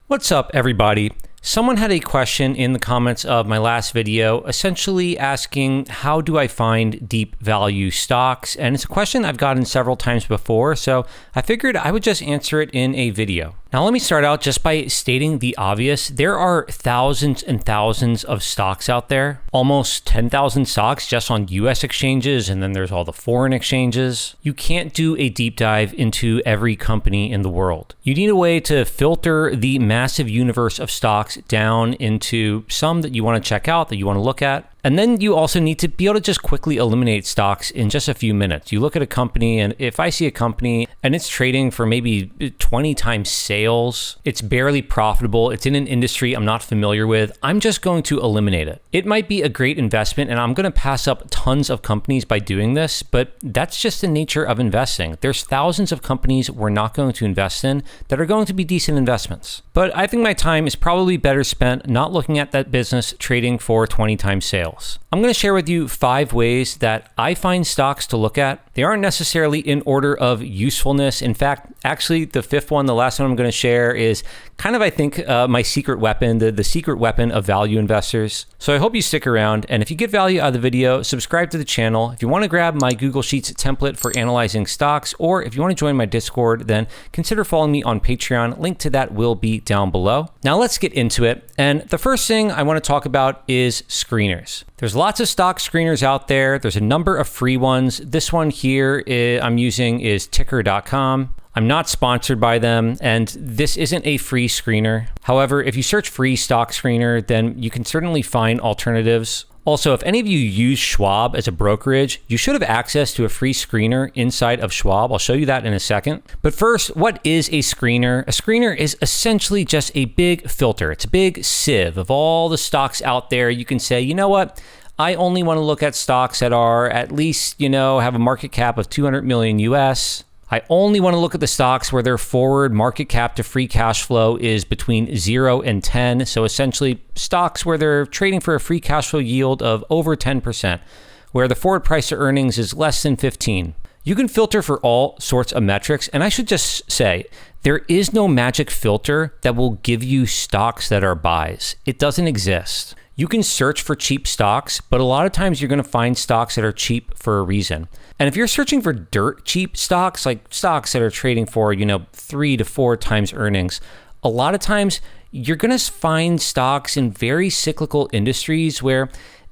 What's up, everybody? Someone had a question in the comments of my last video, essentially asking, how do I find deep value stocks? And it's a question I've gotten several times before, so I figured I would just answer it in a video. Now, let me start out just by stating the obvious. There are thousands and thousands of stocks out there, almost 10,000 stocks just on US exchanges, and then there's all the foreign exchanges. You can't do a deep dive into every company in the world. You need a way to filter the massive universe of stocks down into some that you want to check out, that you want to look at. And then you also need to be able to just quickly eliminate stocks in just a few minutes. You look at a company, and if I see a company and it's trading for maybe 20 times sales, it's barely profitable, it's in an industry I'm not familiar with, I'm just going to eliminate it. It might be a great investment, and I'm going to pass up tons of companies by doing this, but that's just the nature of investing. There's thousands of companies we're not going to invest in that are going to be decent investments. But I think my time is probably better spent not looking at that business trading for 20 times sales. I'm going to share with you 5 ways that I find stocks to look at. They aren't necessarily in order of usefulness. In fact, actually, the 5th one, the last one I'm going to share, is kind of, I think, my secret weapon, the secret weapon of value investors. So I hope you stick around. And if you get value out of the video, subscribe to the channel. If you want to grab my Google Sheets template for analyzing stocks, or if you want to join my Discord, then consider following me on Patreon. Link to that will be down below. Now let's get into it. And the first thing I want to talk about is screeners. There's lots of stock screeners out there. There's a number of free ones. This one here I'm using is ticker.com. I'm not sponsored by them, and this isn't a free screener. However, if you search free stock screener, then you can certainly find alternatives. Also, if any of you use Schwab as a brokerage, you should have access to a free screener inside of Schwab. I'll show you that in a second. But first, what is a screener? A screener is essentially just a big filter. It's a big sieve of all the stocks out there. You can say, you know what? I only want to look at stocks that are at least, have a market cap of 200 million US. I only want to look at the stocks where their forward market cap to free cash flow is between 0 and 10. So essentially stocks where they're trading for a free cash flow yield of over 10%, where the forward price to earnings is less than 15. You can filter for all sorts of metrics. And I should just say, there is no magic filter that will give you stocks that are buys. It doesn't exist. You can search for cheap stocks, but a lot of times you're going to find stocks that are cheap for a reason. And if you're searching for dirt cheap stocks, like stocks that are trading for, 3 to 4 times earnings, a lot of times you're going to find stocks in very cyclical industries where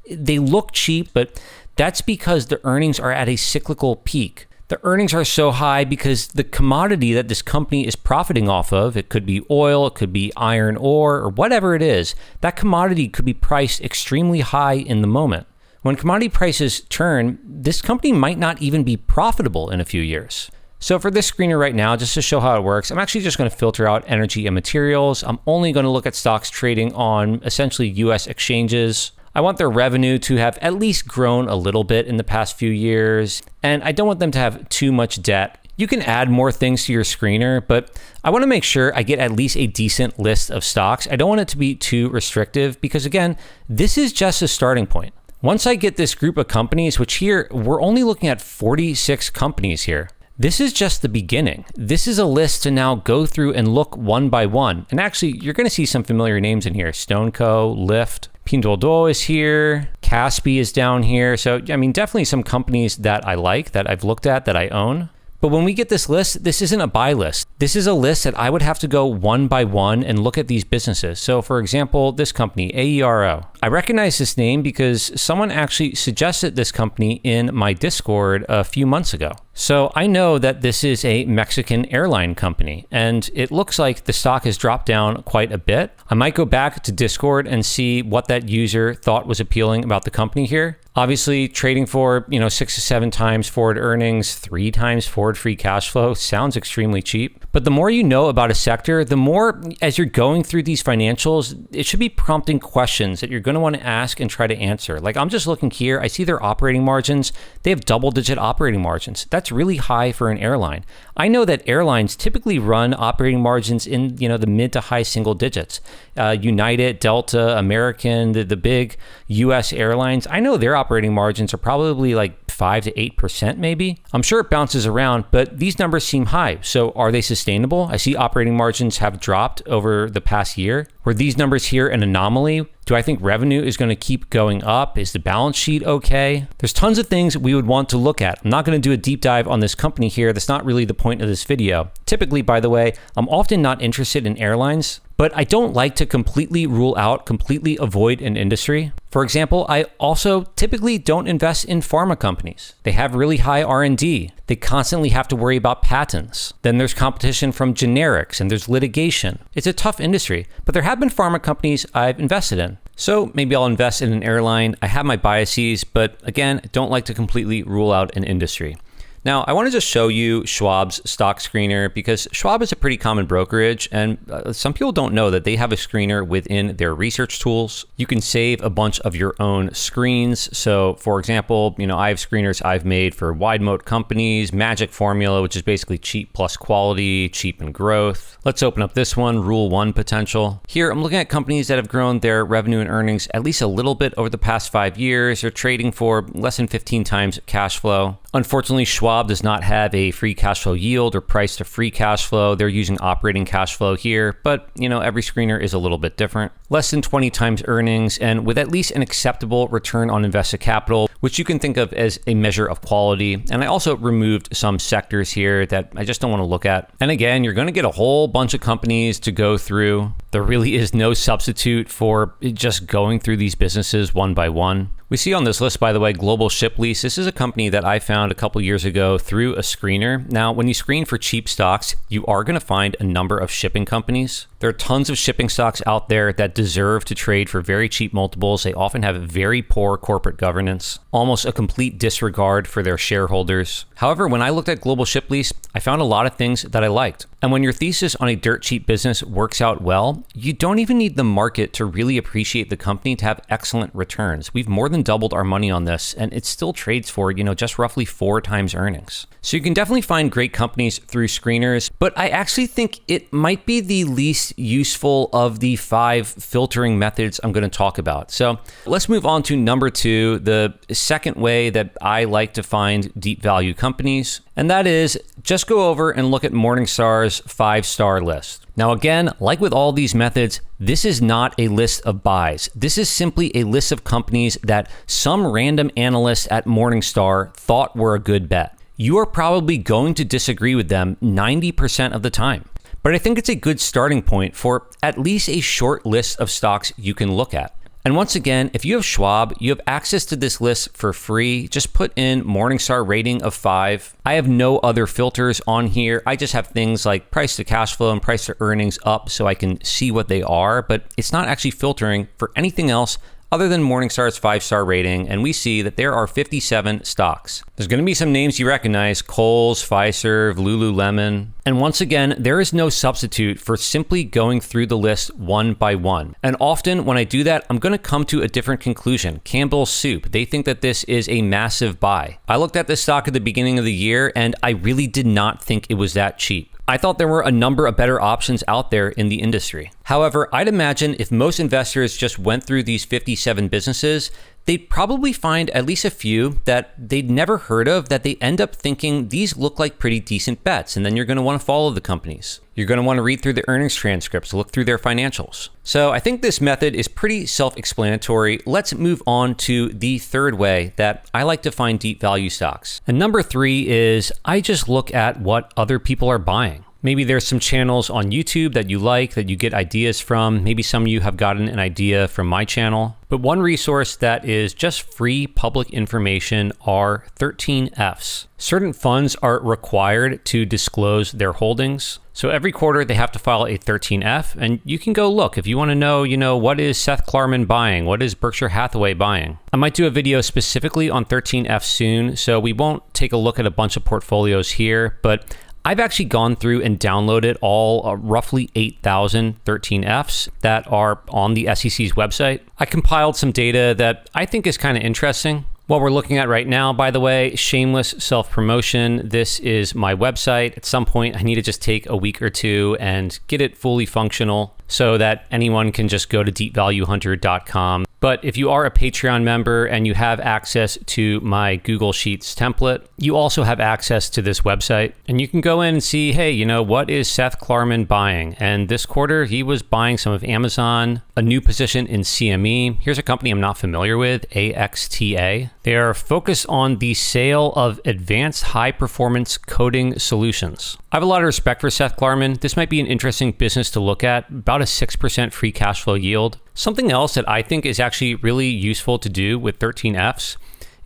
they look cheap, but that's because the earnings are at a cyclical peak. The earnings are so high because the commodity that this company is profiting off of, it could be oil, it could be iron ore, or whatever it is, that commodity could be priced extremely high in the moment. When commodity prices turn, this company might not even be profitable in a few years. So for this screener right now, just to show how it works, I'm actually just going to filter out energy and materials. I'm only going to look at stocks trading on essentially US exchanges. I want their revenue to have at least grown a little bit in the past few years, and I don't want them to have too much debt. You can add more things to your screener, but I want to make sure I get at least a decent list of stocks. I don't want it to be too restrictive because, again, this is just a starting point. Once I get this group of companies, which here, we're only looking at 46 companies here. This is just the beginning. This is a list to now go through and look one by one. And actually, you're going to see some familiar names in here. Stoneco, Lyft, Pinduoduo is here, Kaspi is down here. So, definitely some companies that I like, that I've looked at, that I own. But when we get this list, this isn't a buy list. This is a list that I would have to go one by one and look at these businesses. So for example, this company, AERO. I recognize this name because someone actually suggested this company in my Discord a few months ago. So I know that this is a Mexican airline company, and it looks like the stock has dropped down quite a bit. I might go back to Discord and see what that user thought was appealing about the company here. Obviously, trading for 6 to 7 times forward earnings, 3 times forward free cash flow sounds extremely cheap. But the more you know about a sector, the more, as you're going through these financials, it should be prompting questions that you're going to want to ask and try to answer. Like, I'm just looking here, I see their operating margins. They have double-digit operating margins. That's that's really high for an airline. I know that airlines typically run operating margins in the mid to high single digits. United, Delta, American, the big US airlines, I know their operating margins are probably like 5 to 8% maybe. I'm sure it bounces around, but these numbers seem high. So are they sustainable? I see operating margins have dropped over the past year. Were these numbers here an anomaly? Do I think revenue is going to keep going up? Is the balance sheet okay? There's tons of things we would want to look at. I'm not going to do a deep dive on this company here. That's not really the point of this video. Typically, by the way, I'm often not interested in airlines, but I don't like to completely rule out, completely avoid an industry. For example, I also typically don't invest in pharma companies. They have really high R&D. They constantly have to worry about patents. Then there's competition from generics and there's litigation. It's a tough industry, but there have been pharma companies I've invested in. So maybe I'll invest in an airline. I have my biases, but again, I don't like to completely rule out an industry. Now, I want to just show you Schwab's stock screener because Schwab is a pretty common brokerage, and some people don't know that they have a screener within their research tools. You can save a bunch of your own screens. So, for example, I have screeners I've made for wide moat companies, magic formula, which is basically cheap plus quality, cheap and growth. Let's open up this one, Rule 1 potential. Here, I'm looking at companies that have grown their revenue and earnings at least a little bit over the past 5 years. They're trading for less than 15 times cash flow. Unfortunately, Schwab does not have a free cash flow yield or price to free cash flow. They're using operating cash flow here, but every screener is a little bit different. Less than 20 times earnings and with at least an acceptable return on invested capital, which you can think of as a measure of quality. And I also removed some sectors here that I just don't want to look at. And again, you're going to get a whole bunch of companies to go through. There really is no substitute for just going through these businesses one by one. We see on this list, by the way, Global Ship Lease. This is a company that I found a couple years ago through a screener. Now, when you screen for cheap stocks, you are going to find a number of shipping companies. There are tons of shipping stocks out there that deserve to trade for very cheap multiples. They often have very poor corporate governance, almost a complete disregard for their shareholders. However, when I looked at Global Ship Lease, I found a lot of things that I liked. And when your thesis on a dirt cheap business works out well, you don't even need the market to really appreciate the company to have excellent returns. We've more than doubled our money on this, and it still trades for, just roughly 4 times earnings. So you can definitely find great companies through screeners, but I actually think it might be the least useful of the 5 filtering methods I'm going to talk about. So let's move on to number 2, the second way that I like to find deep value companies, and that is just go over and look at Morningstar's 5-star list. Now again, like with all these methods, this is not a list of buys. This is simply a list of companies that some random analyst at Morningstar thought were a good bet. You are probably going to disagree with them 90% of the time. But I think it's a good starting point for at least a short list of stocks you can look at. And once again, if you have Schwab, you have access to this list for free. Just put in Morningstar rating of 5. I have no other filters on here. I just have things like price to cash flow and price to earnings up so I can see what they are, but it's not actually filtering for anything else other than Morningstar's 5-star rating, and we see that there are 57 stocks. There's going to be some names you recognize: Kohl's, Fiserv, Lululemon. And once again, there is no substitute for simply going through the list one by one. And often when I do that, I'm going to come to a different conclusion. Campbell's Soup, they think that this is a massive buy. I looked at this stock at the beginning of the year, and I really did not think it was that cheap. I thought there were a number of better options out there in the industry. However, I'd imagine if most investors just went through these 57 businesses, they'd probably find at least a few that they'd never heard of that they end up thinking these look like pretty decent bets, and then you're going to want to follow the companies. You're going to want to read through the earnings transcripts, look through their financials. So I think this method is pretty self-explanatory. Let's move on to the third way that I like to find deep value stocks. And number 3 is I just look at what other people are buying. Maybe there's some channels on YouTube that you like, that you get ideas from. Maybe some of you have gotten an idea from my channel. But one resource that is just free public information are 13Fs. Certain funds are required to disclose their holdings. So every quarter they have to file a 13F, and you can go look if you want to know, what is Seth Klarman buying? What is Berkshire Hathaway buying? I might do a video specifically on 13F soon, so we won't take a look at a bunch of portfolios here, but I've actually gone through and downloaded all roughly 8,000 13Fs that are on the SEC's website. I compiled some data that I think is kind of interesting. What we're looking at right now, by the way, shameless self-promotion. This is my website. At some point, I need to just take a week or two and get it fully functional so that anyone can just go to deepvaluehunter.com. But if you are a Patreon member and you have access to my Google Sheets template, you also have access to this website. And you can go in and see, hey, you know, what is Seth Klarman buying? And this quarter, he was buying some of Amazon, a new position in CME. Here's a company I'm not familiar with, AXTA. They are focused on the sale of advanced high-performance coding solutions. I have a lot of respect for Seth Klarman. This might be an interesting business to look at, about a 6% free cash flow yield. Something else that I think is actually really useful to do with 13Fs,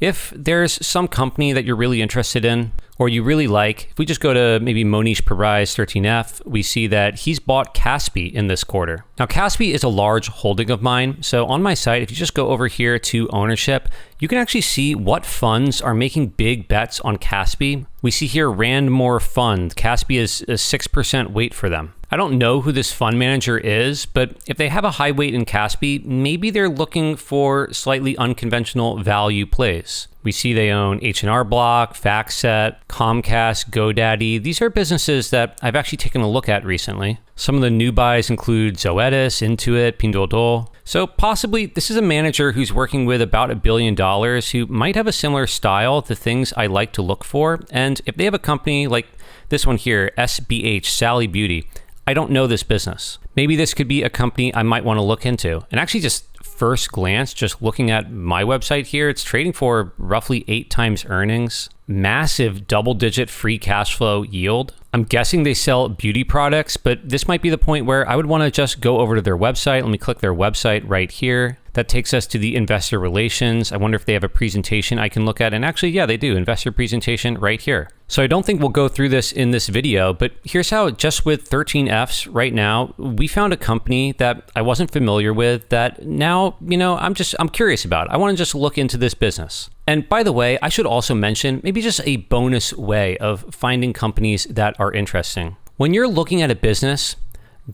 if there's some company that you're really interested in or you really like, if we just go to maybe Monish Parai's 13F, we see that he's bought Kaspi in this quarter. Now, Kaspi is a large holding of mine. So on my site, if you just go over here to ownership, you can actually see what funds are making big bets on Kaspi. We see here Randmore Fund. Kaspi is a 6% weight for them. I don't know who this fund manager is, but if they have a high weight in Kaspi, maybe they're looking for slightly unconventional value plays. We see they own H&R Block, FactSet, Comcast, GoDaddy. These are businesses that I've actually taken a look at recently. Some of the new buys include Zoetis, Intuit, Pinduoduo. So possibly this is a manager who's working with about $1 billion who might have a similar style to things I like to look for. And if they have a company like this one here, SBH, Sally Beauty, I don't know this business. Maybe this could be a company I might want to look into. And actually just first glance, just looking at my website here, it's trading for roughly 8 times earnings, massive double-digit free cash flow yield. I'm guessing they sell beauty products, but this might be the point where I would want to just go over to their website. Let me click their website right here. That takes us to the investor relations. I wonder if they have a presentation I can look at. And actually, yeah, they do. Investor presentation right here. So I don't think we'll go through this in this video, but here's how just with 13Fs right now, we found a company that I wasn't familiar with that now, you know, I'm curious about. I want to just look into this business. And by the way, I should also mention maybe just a bonus way of finding companies that are interesting. When you're looking at a business,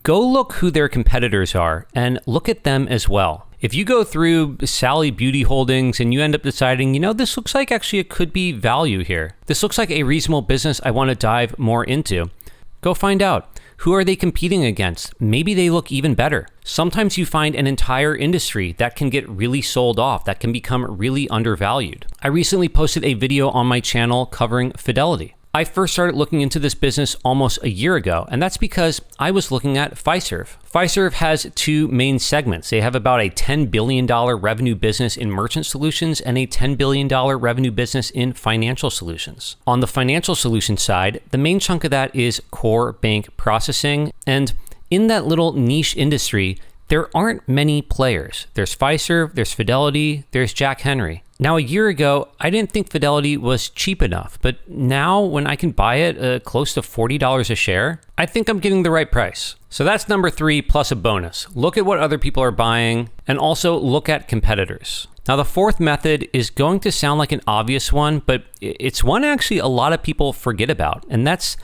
go look who their competitors are and look at them as well. If you go through Sally Beauty Holdings and you end up deciding, you know, this looks like actually it could be value here. This looks like a reasonable business I want to dive more into. Go find out. Who are they competing against? Maybe they look even better. Sometimes you find an entire industry that can get really sold off, that can become really undervalued. I recently posted a video on my channel covering Fidelity. I first started looking into this business almost a year ago, and that's because I was looking at Fiserv. Fiserv has 2 main segments. They have about a $10 billion revenue business in merchant solutions and a $10 billion revenue business in financial solutions. On the financial solutions side, the main chunk of that is core bank processing, and in that little niche industry, there aren't many players. There's Fiserv, there's Fidelity, there's Jack Henry. Now, a year ago, I didn't think Fidelity was cheap enough, but now when I can buy it close to $40 a share, I think I'm getting the right price. So that's number 3 plus a bonus. Look at what other people are buying and also look at competitors. Now, the 4th method is going to sound like an obvious one, but it's one actually a lot of people forget about, and that's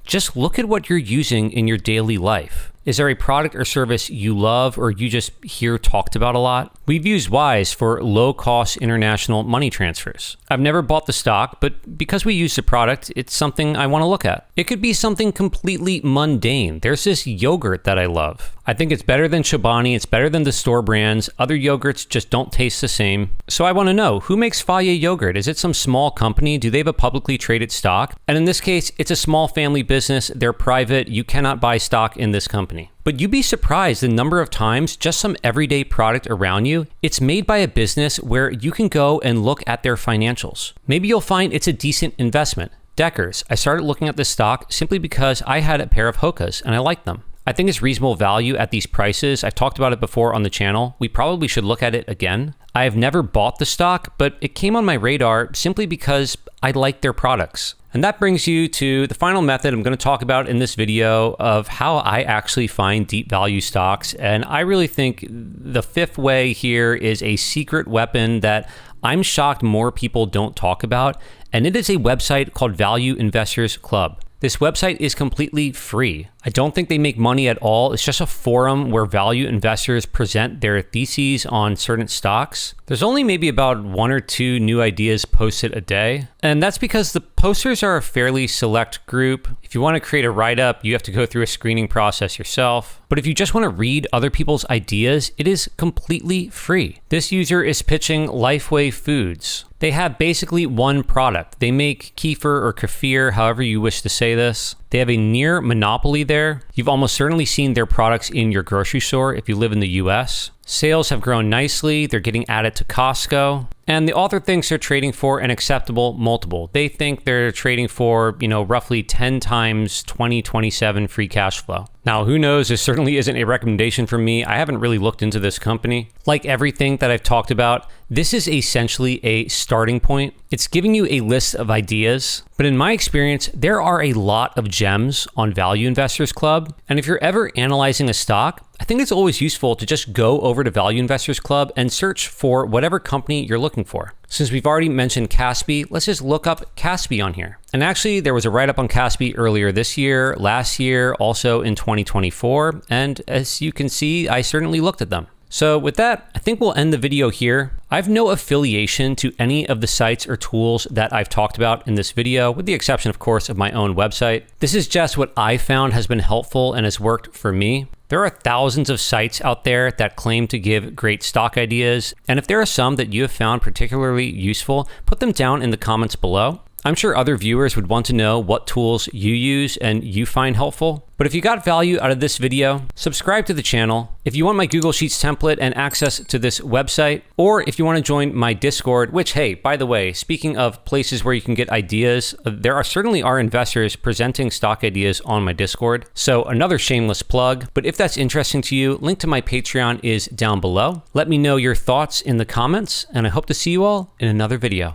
just look at what you're using in your daily life. Is there a product or service you love or you just hear talked about a lot? We've used Wise for low-cost international money transfers. I've never bought the stock, but because we use the product, it's something I want to look at. It could be something completely mundane. There's this yogurt that I love. I think it's better than Chobani. It's better than the store brands. Other yogurts just don't taste the same. So I want to know, who makes Fage yogurt? Is it some small company? Do they have a publicly traded stock? And in this case, it's a small family business. They're private. You cannot buy stock in this company. But you'd be surprised the number of times just some everyday product around you, it's made by a business where you can go and look at their financials. Maybe you'll find it's a decent investment. Deckers. I started looking at this stock simply because I had a pair of Hokas and I liked them. I think it's reasonable value at these prices. I've talked about it before on the channel. We probably should look at it again. I have never bought the stock, but it came on my radar simply because I like their products. And that brings you to the final method I'm going to talk about in this video of how I actually find deep value stocks. And I really think the 5th way here is a secret weapon that I'm shocked more people don't talk about. And it is a website called Value Investors Club. This website is completely free. I don't think they make money at all. It's just a forum where value investors present their theses on certain stocks. There's only maybe about 1 or 2 new ideas posted a day. And that's because the posters are a fairly select group. If you want to create a write-up, you have to go through a screening process yourself. But if you just want to read other people's ideas, it is completely free. This user is pitching Lifeway Foods. They have basically one product. They make kefir or kefir, however you wish to say this. They have a near monopoly there. You've almost certainly seen their products in your grocery store if you live in the US. Sales have grown nicely. They're getting added to Costco. And the author thinks they're trading for an acceptable multiple. They think they're trading for, roughly 10 times 2027 free cash flow. Now, who knows? This certainly isn't a recommendation from me. I haven't really looked into this company. Like everything that I've talked about, this is essentially a starting point. It's giving you a list of ideas, but in my experience, there are a lot of gems on Value Investors Club. And if you're ever analyzing a stock, I think it's always useful to just go over to Value Investors Club and search for whatever company you're looking for. Since we've already mentioned Kaspi, let's just look up Kaspi on here. And actually, there was a write-up on Kaspi earlier this year, last year, also in 2024. And as you can see, I certainly looked at them. So with that, I think we'll end the video here. I have no affiliation to any of the sites or tools that I've talked about in this video, with the exception, of course, of my own website. This is just what I found has been helpful and has worked for me. There are thousands of sites out there that claim to give great stock ideas. And if there are some that you have found particularly useful, put them down in the comments below. I'm sure other viewers would want to know what tools you use and you find helpful. But if you got value out of this video, subscribe to the channel. If you want my Google Sheets template and access to this website, or if you want to join my Discord, which, hey, by the way, speaking of places where you can get ideas, there certainly are investors presenting stock ideas on my Discord. So another shameless plug, but if that's interesting to you, link to my Patreon is down below. Let me know your thoughts in the comments, and I hope to see you all in another video.